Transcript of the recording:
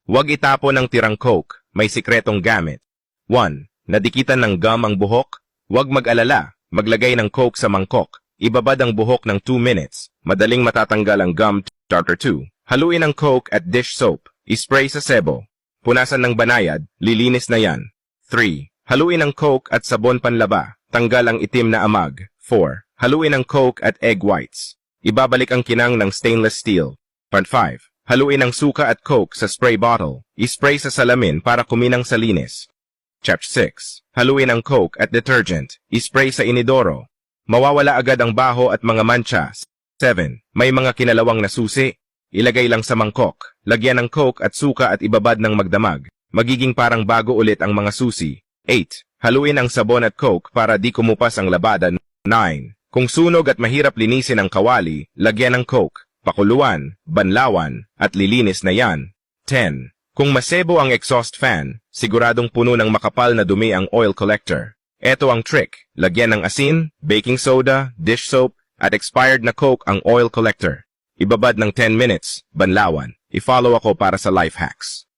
Huwag itapon ang tirang Coke, may sikretong gamit. 1. Nadikitan ng gum ang buhok? Huwag mag-alala, maglagay ng Coke sa mangkok. Ibabad ang buhok ng 2 minutes. Madaling matatanggal ang gum. Chapter 2. Haluin ang Coke at dish soap. Ispray sa sebo. Punasan ng banayad, lilinis na yan. 3. Haluin ang Coke at sabon panlaba. Tanggal ang itim na amag. 4. Haluin ang Coke at egg whites. Ibabalik ang kinang ng stainless steel. Part 5. Haluin ang suka at Coke sa spray bottle. Ispray sa salamin para kuminang sa linis. Chapter 6. Haluin ang Coke at detergent. Ispray sa inidoro. Mawawala agad ang baho at mga mancha. 7. May mga kinalawang na susi. Ilagay lang sa mangkok. Lagyan ng Coke at suka at ibabad ng magdamag. Magiging parang bago ulit ang mga susi. 8. Haluin ang sabon at Coke para di kumupas ang labada. 9. Kung sunog at mahirap linisin ang kawali, lagyan ng Coke, pakuluan, banlawan, at lilinis na yan. 10. Kung masebo ang exhaust fan, siguradong puno ng makapal na dumi ang oil collector. Eto ang trick, lagyan ng asin, baking soda, dish soap, at expired na Coke ang oil collector. Ibabad ng 10 minutes, banlawan. I-follow ako para sa life hacks.